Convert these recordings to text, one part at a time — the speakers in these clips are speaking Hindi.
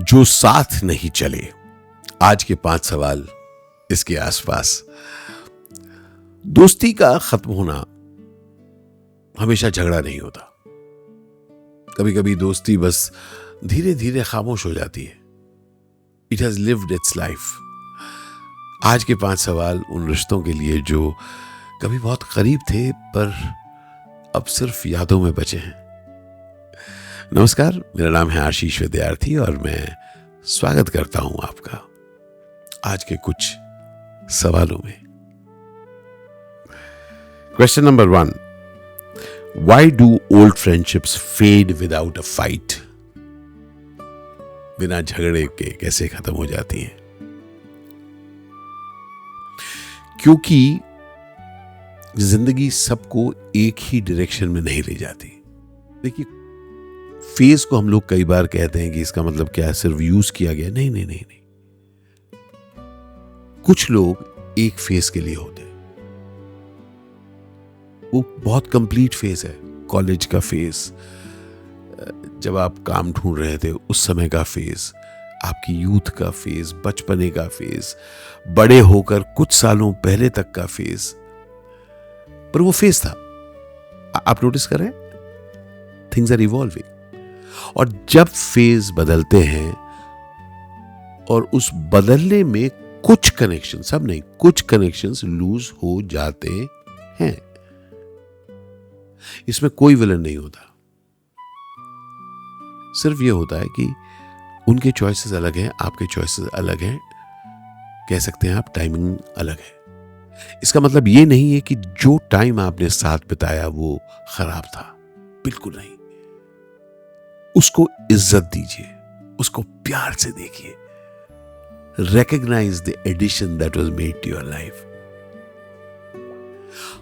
जो साथ नहीं चले। आज के 5 सवाल इसके आसपास। दोस्ती का खत्म होना हमेशा झगड़ा नहीं होता। कभी कभी दोस्ती बस धीरे धीरे खामोश हो जाती है। It has lived it's life. आज के 5 सवाल उन रिश्तों के लिए जो कभी बहुत करीब थे पर अब सिर्फ यादों में बचे हैं। नमस्कार, मेरा नाम है आशीष विद्यार्थी और मैं स्वागत करता हूं आपका आज के कुछ सवालों में। Question number 1, why do old friendships fade without a fight? बिना झगड़े के कैसे खत्म हो जाती हैं? क्योंकि जिंदगी सबको एक ही डायरेक्शन में नहीं ले जाती। देखिए, फेज को हम लोग कई बार कहते हैं कि इसका मतलब क्या है, सिर्फ यूज किया गया। नहीं नहीं नहीं नहीं, कुछ लोग एक फेज के लिए होते हैं। वो बहुत कंप्लीट फेज है। कॉलेज का फेज, जब आप काम ढूंढ रहे थे उस समय का फेज, आपकी यूथ का फेज, बचपने का फेज, बड़े होकर कुछ सालों पहले तक का फेज। पर वो फेज था। आप नोटिस कर रहे हैं, थिंग्स आर इवॉल्विंग। और जब फेज बदलते हैं और उस बदलने में कुछ कनेक्शन, सब नहीं, कुछ कनेक्शंस लूज हो जाते हैं। इसमें कोई विलन नहीं होता। सिर्फ ये होता है कि उनके चॉइसेस अलग हैं, आपके चॉइसेस अलग हैं। कह सकते हैं आप, टाइमिंग अलग है। इसका मतलब ये नहीं है कि जो टाइम आपने साथ बिताया वो खराब था। बिल्कुल नहीं। उसको इज्जत दीजिए, उसको प्यार से देखिए। Recognize the addition that was made to your life.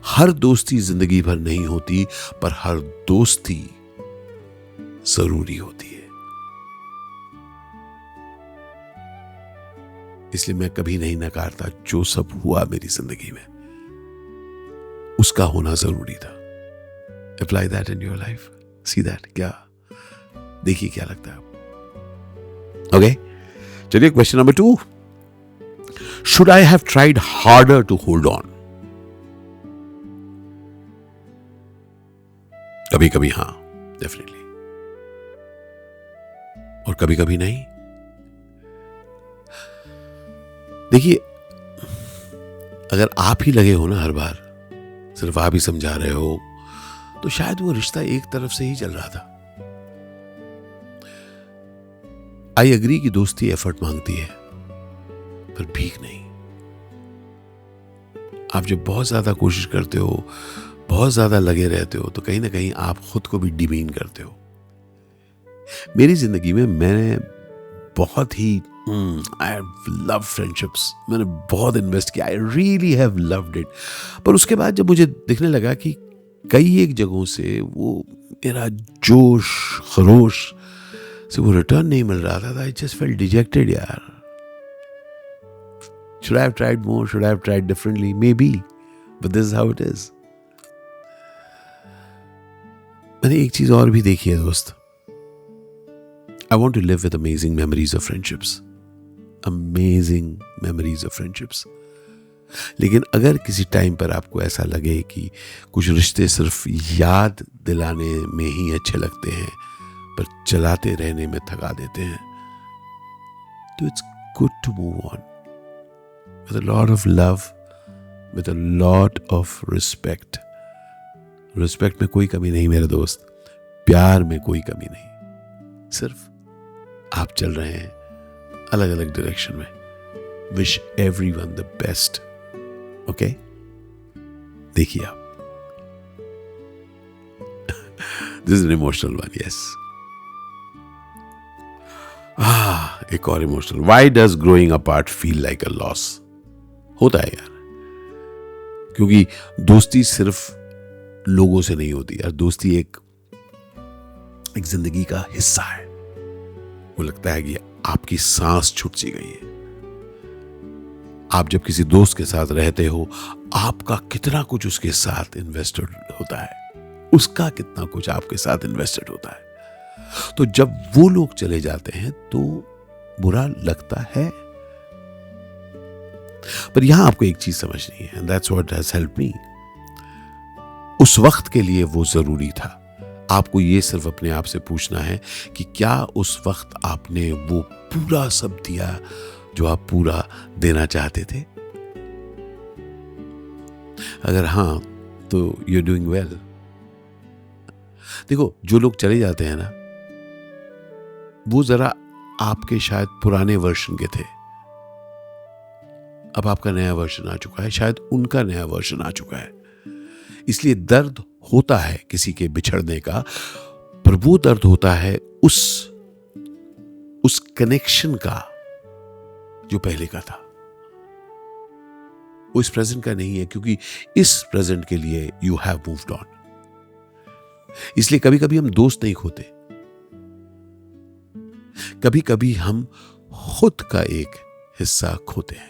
हर दोस्ती जिंदगी भर नहीं होती, पर हर दोस्ती जरूरी होती है। इसलिए मैं कभी नहीं नकारता जो सब हुआ मेरी जिंदगी में, उसका होना जरूरी था। Apply that in your life. See that? क्या देखिए क्या लगता है आपको। ओके, चलिए question number 2, should I have tried harder to hold on? कभी कभी हाँ, डेफिनेटली, और कभी कभी नहीं। देखिए, अगर आप ही लगे हो ना हर बार, सिर्फ आप ही समझा रहे हो, तो शायद वो रिश्ता एक तरफ से ही चल रहा था। आई एग्री कि दोस्ती एफर्ट मांगती है, पर भीख नहीं। आप जब बहुत ज्यादा कोशिश करते हो, बहुत ज्यादा लगे रहते हो, तो कहीं ना कहीं आप खुद को भी डिमीन करते हो। मेरी जिंदगी में मैंने बहुत ही आई हैव लव फ्रेंडशिप्स, मैंने बहुत इन्वेस्ट किया। I really have loved it. पर उसके बाद जब मुझे दिखने लगा कि कई एक जगहों से वो मेरा जोश खरोश से वो रिटर्न नहीं मिल रहा था, आई जस्ट फेल्ट डिजेक्टेड यार। Should I have tried more? Should I have tried differently? Maybe, but this is how it is. मैंने एक चीज और भी देखी है दोस्त। I want to live with amazing memories of friendships. Amazing memories of friendships. लेकिन अगर किसी टाइम पर आपको ऐसा लगे कि कुछ रिश्ते सिर्फ याद दिलाने में ही अच्छे लगते हैं, पर चलाते रहने में थका देते हैं, तो it's good to move on with a lot of love, with a lot of respect. Respect में कोई कमी नहीं मेरे दोस्त, प्यार में कोई कमी नहीं। सिर्फ आप चल रहे हैं अलग अलग डायरेक्शन में। Wish everyone the best. Okay? देखिए आप। This is an emotional one, yes. एक और emotional. Why does growing apart feel like a loss? होता है यार, क्योंकि दोस्ती सिर्फ लोगों से नहीं होती यार। दोस्ती एक जिंदगी का हिस्सा है। वो लगता है कि आपकी सांस छूट सी गई है। आप जब किसी दोस्त के साथ रहते हो, आपका कितना कुछ उसके साथ इन्वेस्टेड होता है, उसका कितना कुछ आपके साथ इन्वेस्टेड होता है। तो जब वो लोग चले जाते हैं तो बुरा लगता है। पर यहां आपको एक चीज समझनी है, that's what has helped me. उस वक्त के लिए वो जरूरी था। आपको ये सिर्फ अपने आप से पूछना है कि क्या उस वक्त आपने वो पूरा सब दिया जो आप पूरा देना चाहते थे? अगर हां, तो यू आर डूइंग वेल। देखो, जो लोग चले जाते हैं ना, वो जरा आपके शायद पुराने वर्जन के थे। अब आपका नया वर्जन आ चुका है, शायद उनका नया वर्जन आ चुका है। इसलिए दर्द होता है किसी के बिछड़ने का, पर वो दर्द होता है उस कनेक्शन का जो पहले का था। वो इस प्रेजेंट का नहीं है, क्योंकि इस प्रेजेंट के लिए यू हैव मूव्ड ऑन। इसलिए कभी कभी हम दोस्त नहीं खोते, कभी कभी हम खुद का एक हिस्सा खोते हैं।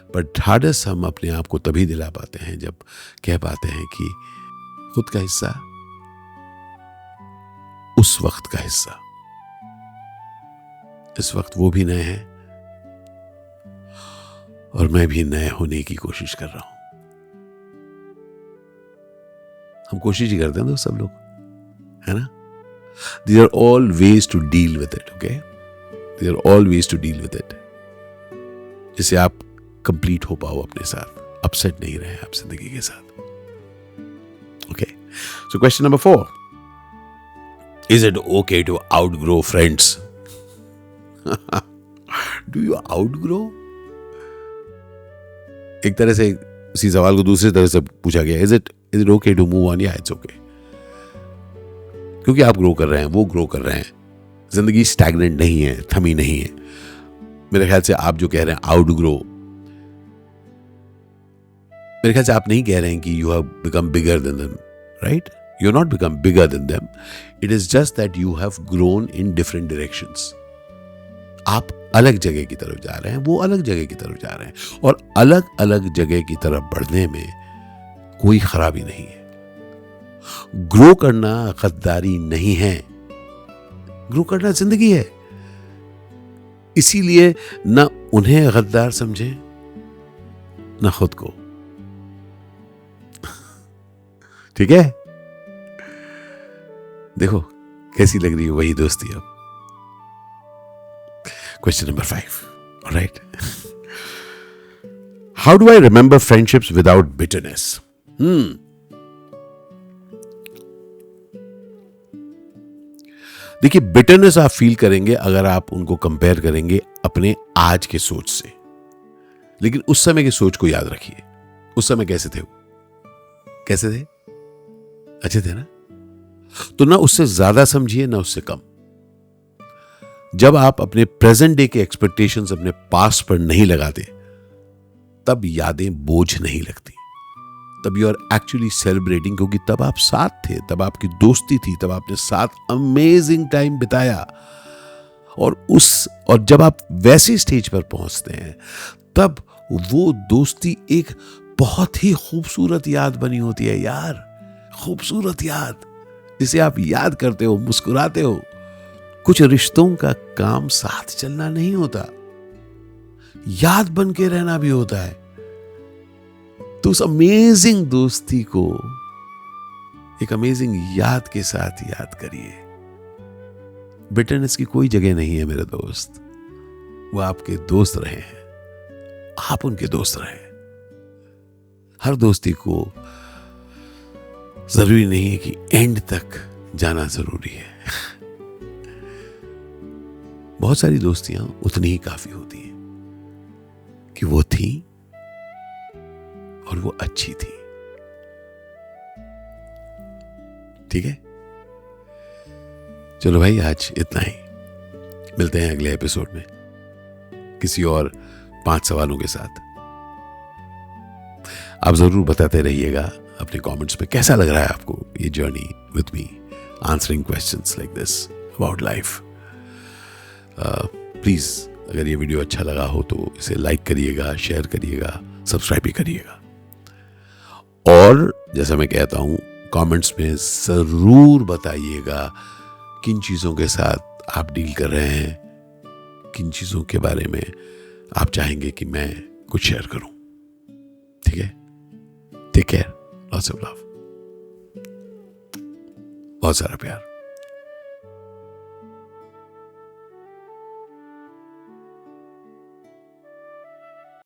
पर ढाढ़स हम अपने आप को तभी दिला पाते हैं जब कह पाते हैं कि खुद का हिस्सा उस वक्त का हिस्सा। इस वक्त वो भी नए हैं और मैं भी नए होने की कोशिश कर रहा हूं। हम कोशिश ही करते हैं दोस्त, सब लोग, है ना? There are all ways to deal with it, okay? There are all ways to deal with it. जिससे आप कंप्लीट हो पाओ अपने साथ, अपसेट नहीं रहे आप जिंदगी के साथ। Okay? So question number 4. Is it okay to outgrow friends? Do you outgrow? एक तरह से इसी सवाल को दूसरी तरह से पूछा गया, Is it okay to move on? Yeah, it's okay. क्योंकि आप ग्रो कर रहे हैं, वो ग्रो कर रहे हैं। जिंदगी स्टैग्नेंट नहीं है, थमी नहीं है। मेरे ख्याल से आप जो कह रहे हैं आउट ग्रो, मेरे ख्याल से आप नहीं कह रहे हैं कि you have become bigger than them, right? You are not become bigger than them, it is just that you have grown in different directions. आप अलग जगह की तरफ जा रहे हैं, वो अलग जगह की तरफ जा रहे हैं, और अलग अलग जगह की तरफ बढ़ने में कोई खराबी नहीं है। ग्रो करना गद्दारी नहीं है, ग्रो करना जिंदगी है। इसीलिए ना उन्हें गद्दार समझें ना खुद को। ठीक है? देखो कैसी लग रही है वही दोस्ती अब। Question number 5. Alright, how do I remember friendships without bitterness? देखिए, बिटरनेस आप फील करेंगे अगर आप उनको कंपेयर करेंगे अपने आज के सोच से। लेकिन उस समय की सोच को याद रखिए। उस समय कैसे थे वो? कैसे थे? अच्छे थे ना? तो ना उससे ज्यादा समझिए ना उससे कम। जब आप अपने प्रेजेंट डे के एक्सपेक्टेशंस अपने पास्ट पर नहीं लगाते, तब यादें बोझ नहीं लगती। तब यू आर एक्चुअली सेलिब्रेटिंग, क्योंकि तब आप साथ थे, तब आपकी दोस्ती थी, तब आपने साथ अमेजिंग टाइम बिताया। और जब आप वैसे स्टेज पर पहुंचते हैं, तब वो दोस्ती एक बहुत ही खूबसूरत याद बनी होती है यार। खूबसूरत याद जिसे आप याद करते हो, मुस्कुराते हो। कुछ रिश्तों का काम साथ चलना नहीं होता, याद बन के रहना भी होता है। तो उस अमेजिंग दोस्ती को एक अमेजिंग याद के साथ याद करिए। बिटरनेस की कोई जगह नहीं है मेरे दोस्त। वो आपके दोस्त रहे हैं, आप उनके दोस्त रहे। हर दोस्ती को जरूरी नहीं है कि एंड तक जाना जरूरी है। बहुत सारी दोस्तियां उतनी ही काफी होती हैं कि वो थी और वो अच्छी थी। ठीक है, चलो भाई, आज इतना ही। मिलते हैं अगले एपिसोड में किसी और 5 सवालों के साथ। आप जरूर बताते रहिएगा अपने कमेंट्स में कैसा लग रहा है आपको ये journey with me, answering questions like this about life. Please, अगर ये वीडियो अच्छा लगा हो तो इसे लाइक करिएगा, शेयर करिएगा, सब्सक्राइब भी करिएगा। और जैसा मैं कहता हूं, कमेंट्स में जरूर बताइएगा किन चीजों के साथ आप डील कर रहे हैं, किन चीज़ों के बारे में आप चाहेंगे कि मैं कुछ शेयर करूं। ठीक है, take care, lots of love, बहुत सारा प्यार।